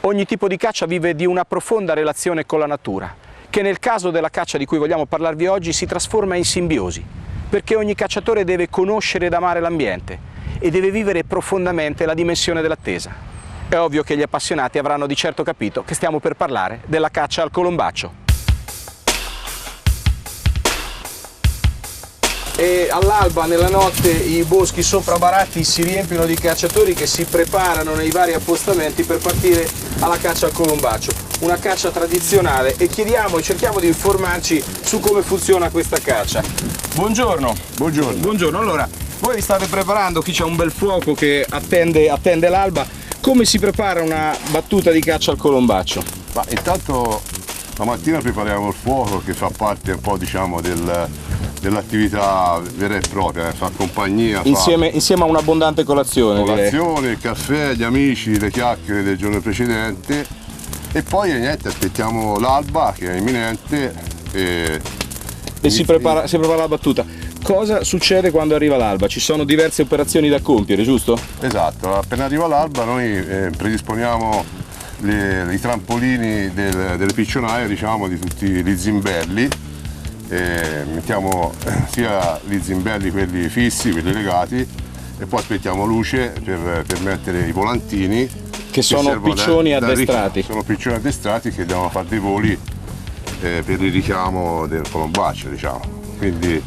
Ogni tipo di caccia vive di una profonda relazione con la natura, che nel caso della caccia di cui vogliamo parlarvi oggi si trasforma in simbiosi, perché ogni cacciatore deve conoscere ed amare l'ambiente e deve vivere profondamente la dimensione dell'attesa. È ovvio che gli appassionati avranno di certo capito che stiamo per parlare della caccia al colombaccio. E all'alba, nella notte, i boschi sopra Baratti si riempiono di cacciatori che si preparano nei vari appostamenti per partire alla caccia al colombaccio, una caccia tradizionale, e chiediamo e cerchiamo di informarci su come funziona questa caccia. Buongiorno. Buongiorno. Buongiorno. Allora, voi vi state preparando, qui c'è un bel fuoco che attende l'alba. Come si prepara una battuta di caccia al colombaccio? Ma intanto la mattina prepariamo il fuoco, che fa parte un po', diciamo, dell'attività vera e propria, fa compagnia. Insieme a un'abbondante colazione. Il caffè, gli amici, le chiacchiere del giorno precedente, e poi niente, aspettiamo l'alba che è imminente e si prepara la battuta. Cosa succede quando arriva l'alba? Ci sono diverse operazioni da compiere, giusto? Esatto, appena arriva l'alba noi predisponiamo i trampolini delle piccionaie, diciamo, di tutti gli zimbelli. Mettiamo sia gli zimbelli, quelli fissi, quelli legati, e poi aspettiamo luce per mettere i volantini, che sono piccioni addestrati. Sono piccioni addestrati che devono fare dei voli per il richiamo del colombaccio, diciamo. Quindi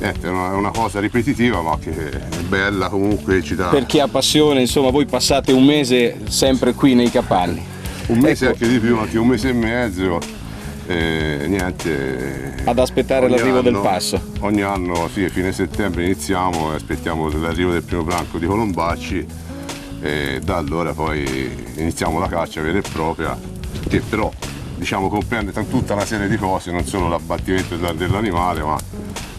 è una cosa ripetitiva, ma che è bella, comunque ci dà. Per chi ha passione, insomma, voi passate un mese sempre qui nei capanni. Un mese, ecco, anche di più, anche un mese e mezzo. Niente, ad aspettare l'arrivo del passo. Ogni anno, sì, a fine settembre iniziamo e aspettiamo l'arrivo del primo branco di colombacci, e da allora poi iniziamo la caccia vera e propria, che però, diciamo, comprende tutta una serie di cose, non solo l'abbattimento dell'animale, ma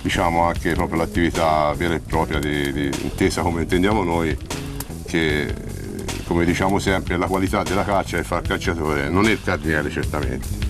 diciamo anche proprio l'attività vera e propria intesa come intendiamo noi, che, come diciamo sempre, la qualità della caccia e far cacciatore, non è il carniere certamente.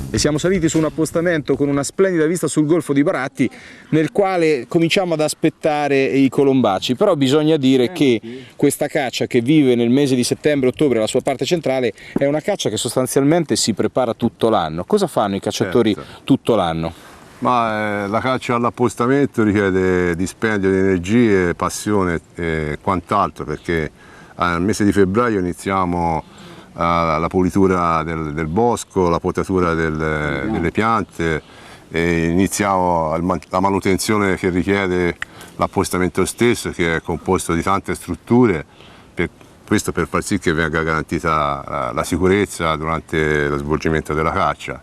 E siamo saliti su un appostamento con una splendida vista sul golfo di Baratti, nel quale cominciamo ad aspettare i colombacci. Però bisogna dire che questa caccia, che vive nel mese di settembre-ottobre, la sua parte centrale, è una caccia che sostanzialmente si prepara tutto l'anno. Cosa fanno i cacciatori tutto l'anno? Ma la caccia all'appostamento richiede dispendio di energie, passione e quant'altro, perché nel mese di febbraio iniziamo la pulitura del bosco, la potatura delle piante, e iniziamo la manutenzione che richiede l'appostamento stesso, che è composto di tante strutture, questo per far sì che venga garantita la sicurezza durante lo svolgimento della caccia.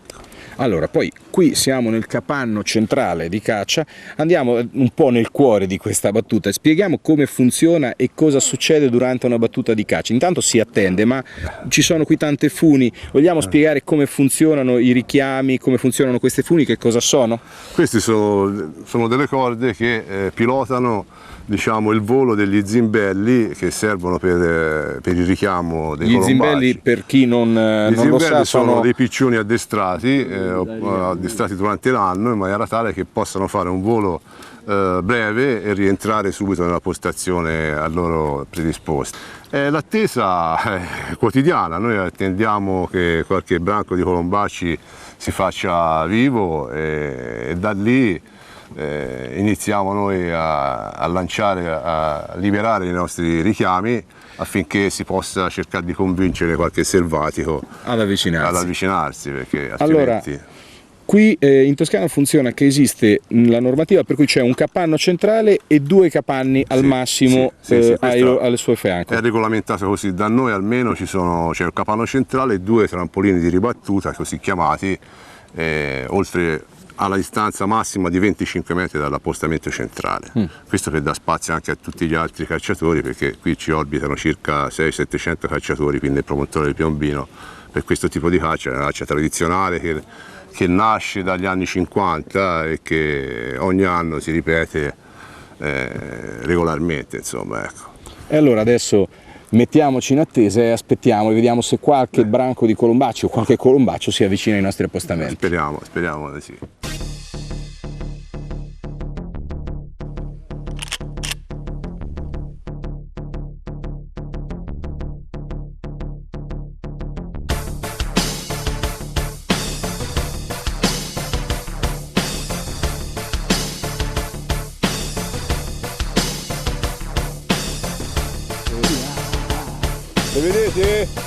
Allora, poi qui siamo nel capanno centrale di caccia, andiamo un po' nel cuore di questa battuta e spieghiamo come funziona e cosa succede durante una battuta di caccia. Intanto si attende, ma ci sono qui tante funi, vogliamo spiegare come funzionano i richiami, come funzionano queste funi, che cosa sono? Queste sono delle corde che pilotano, diciamo, il volo degli zimbelli, che servono per il richiamo dei colombacci. Gli zimbelli, per chi non lo sa, sono dei piccioni addestrati durante l'anno, in maniera tale che possano fare un volo breve e rientrare subito nella postazione a loro predisposta. L'attesa è quotidiana, noi attendiamo che qualche branco di colombacci si faccia vivo, e da lì iniziamo noi a lanciare, a liberare i nostri richiami, affinché si possa cercare di convincere qualche selvatico ad avvicinarsi, perché altrimenti... Allora, qui in Toscana funziona che esiste la normativa per cui c'è un capanno centrale e 2 capanni al massimo alle sue fianco. È regolamentato così, da noi almeno c'è un capanno centrale e 2 trampolini di ribattuta, così chiamati, oltre alla distanza massima di 25 metri dall'appostamento centrale. Questo per dare spazio anche a tutti gli altri cacciatori, perché qui ci orbitano circa 600-700 cacciatori, quindi il promotore di Piombino per questo tipo di caccia è una caccia tradizionale che nasce dagli anni 50 e che ogni anno si ripete regolarmente, insomma, ecco. E allora adesso mettiamoci in attesa e aspettiamo e vediamo se qualche branco di colombacci o qualche colombaccio si avvicina ai nostri appostamenti. Speriamo di sì. Le vedete?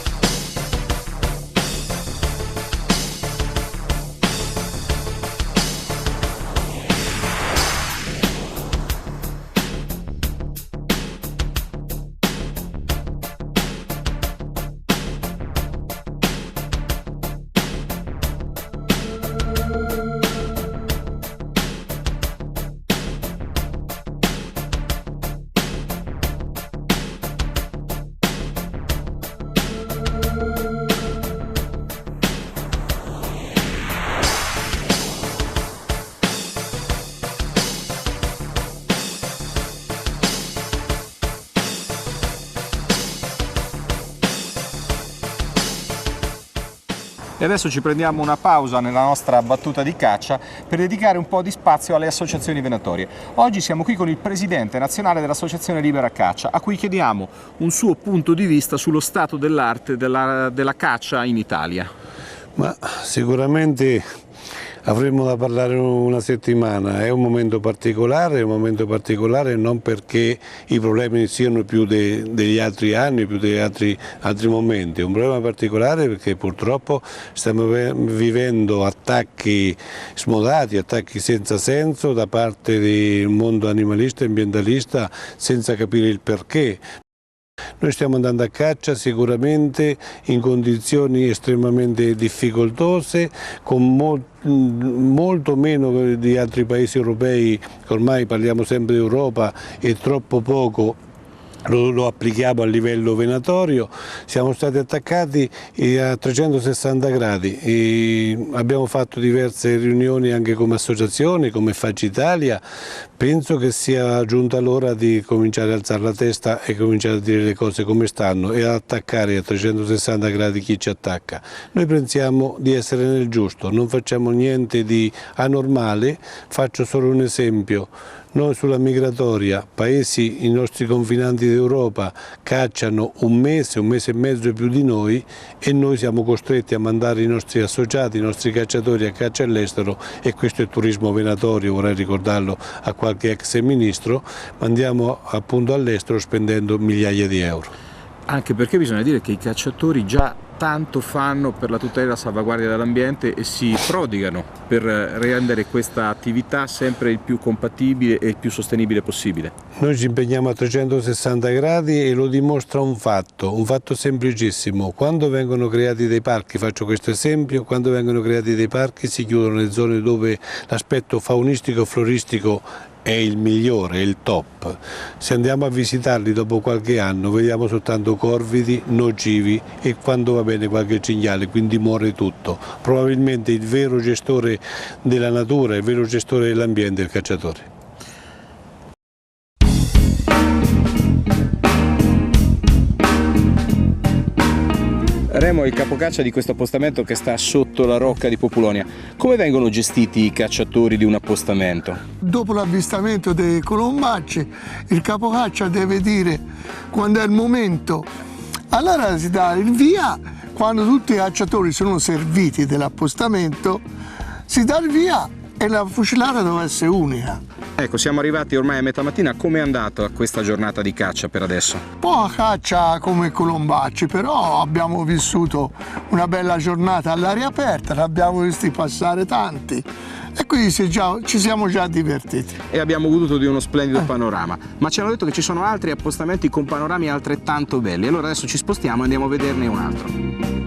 E adesso ci prendiamo una pausa nella nostra battuta di caccia per dedicare un po' di spazio alle associazioni venatorie. Oggi siamo qui con il presidente nazionale dell'Associazione Libera Caccia, a cui chiediamo un suo punto di vista sullo stato dell'arte della caccia in Italia. Ma sicuramente avremmo da parlare una settimana, è un momento particolare non perché i problemi siano più degli altri anni, più degli altri momenti, è un problema particolare perché purtroppo stiamo vivendo attacchi smodati, attacchi senza senso da parte del mondo animalista e ambientalista senza capire il perché. Noi stiamo andando a caccia sicuramente in condizioni estremamente difficoltose, con molto meno di altri paesi europei, ormai parliamo sempre di Europa e troppo poco lo applichiamo a livello venatorio. Siamo stati attaccati a 360 gradi e abbiamo fatto diverse riunioni anche come associazioni, come Faccia Italia. Penso che sia giunta l'ora di cominciare a alzare la testa e cominciare a dire le cose come stanno e ad attaccare a 360 gradi chi ci attacca. Noi pensiamo di essere nel giusto, non facciamo niente di anormale, faccio solo un esempio. Noi sulla migratoria, paesi i nostri confinanti d'Europa cacciano un mese e mezzo più di noi e noi siamo costretti a mandare i nostri associati, i nostri cacciatori a caccia all'estero, e questo è turismo venatorio, vorrei ricordarlo a qualche ex ministro, mandiamo appunto all'estero spendendo migliaia di euro. Anche perché bisogna dire che i cacciatori già tanto fanno per la tutela e la salvaguardia dell'ambiente e si prodigano per rendere questa attività sempre il più compatibile e il più sostenibile possibile. Noi ci impegniamo a 360 gradi e lo dimostra un fatto semplicissimo. Quando vengono creati dei parchi, faccio questo esempio, quando vengono creati dei parchi si chiudono le zone dove l'aspetto faunistico e floristico è il migliore, è il top. Se andiamo a visitarli dopo qualche anno vediamo soltanto corvidi, nocivi e quando va bene qualche cinghiale, quindi muore tutto. Probabilmente il vero gestore della natura, il vero gestore dell'ambiente è il cacciatore. Remo è il capocaccia di questo appostamento che sta sotto la rocca di Populonia. Come vengono gestiti i cacciatori di un appostamento? Dopo l'avvistamento dei colombacci, il capocaccia deve dire quando è il momento. Allora si dà il via, quando tutti i cacciatori sono serviti dell'appostamento, si dà il via e la fucilata deve essere unica. Ecco, siamo arrivati ormai a metà mattina. Com'è andata questa giornata di caccia per adesso? Poca caccia come colombacci, però abbiamo vissuto una bella giornata all'aria aperta, ne abbiamo visti passare tanti e quindi ci siamo già divertiti. E abbiamo goduto di uno splendido panorama, ma ci hanno detto che ci sono altri appostamenti con panorami altrettanto belli. Allora adesso ci spostiamo e andiamo a vederne un altro.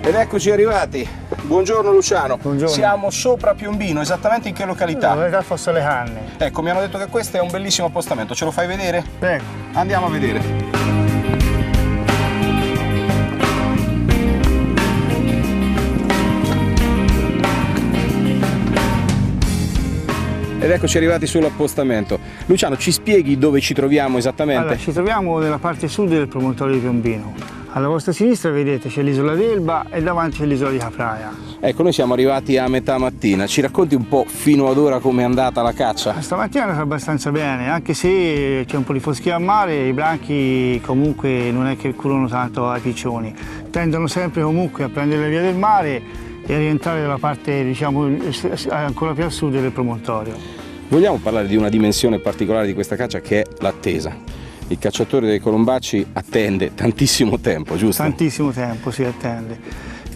Ed eccoci arrivati. Buongiorno Luciano. Buongiorno. Siamo sopra Piombino, esattamente in che località? Località Fosse alle Canne. Ecco, mi hanno detto che questo è un bellissimo appostamento, ce lo fai vedere? Prego. Andiamo a vedere. Ed eccoci arrivati sull'appostamento. Luciano, ci spieghi dove ci troviamo esattamente? Allora, ci troviamo nella parte sud del promontorio di Piombino. Alla vostra sinistra vedete c'è l'isola d'Elba e davanti c'è l'isola di Capraia. Ecco, noi siamo arrivati a metà mattina. Ci racconti un po' fino ad ora com'è andata la caccia? Stamattina è andata abbastanza bene, anche se c'è un po' di foschia a mare, i branchi comunque non è che curano tanto ai piccioni. Tendono sempre comunque a prendere le vie del mare e a rientrare dalla parte, diciamo, ancora più a sud del promontorio. Vogliamo parlare di una dimensione particolare di questa caccia che è l'attesa. Il cacciatore dei colombacci attende tantissimo tempo, giusto? Tantissimo tempo si attende.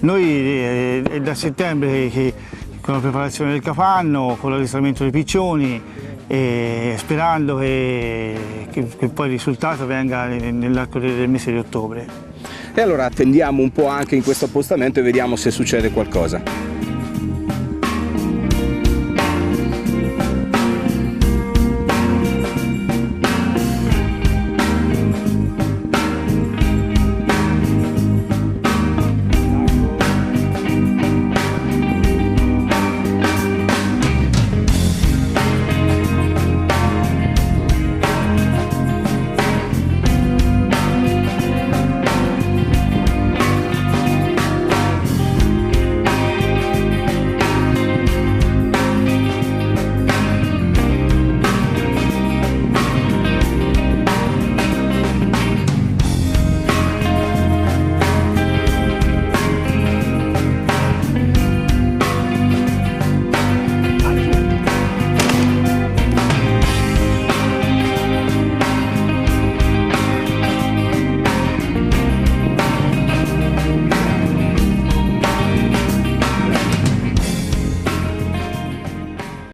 Noi è da settembre che con la preparazione del capanno, con l'addestramento dei piccioni, e sperando che poi il risultato venga nell'arco del mese di ottobre. E allora attendiamo un po' anche in questo appostamento e vediamo se succede qualcosa.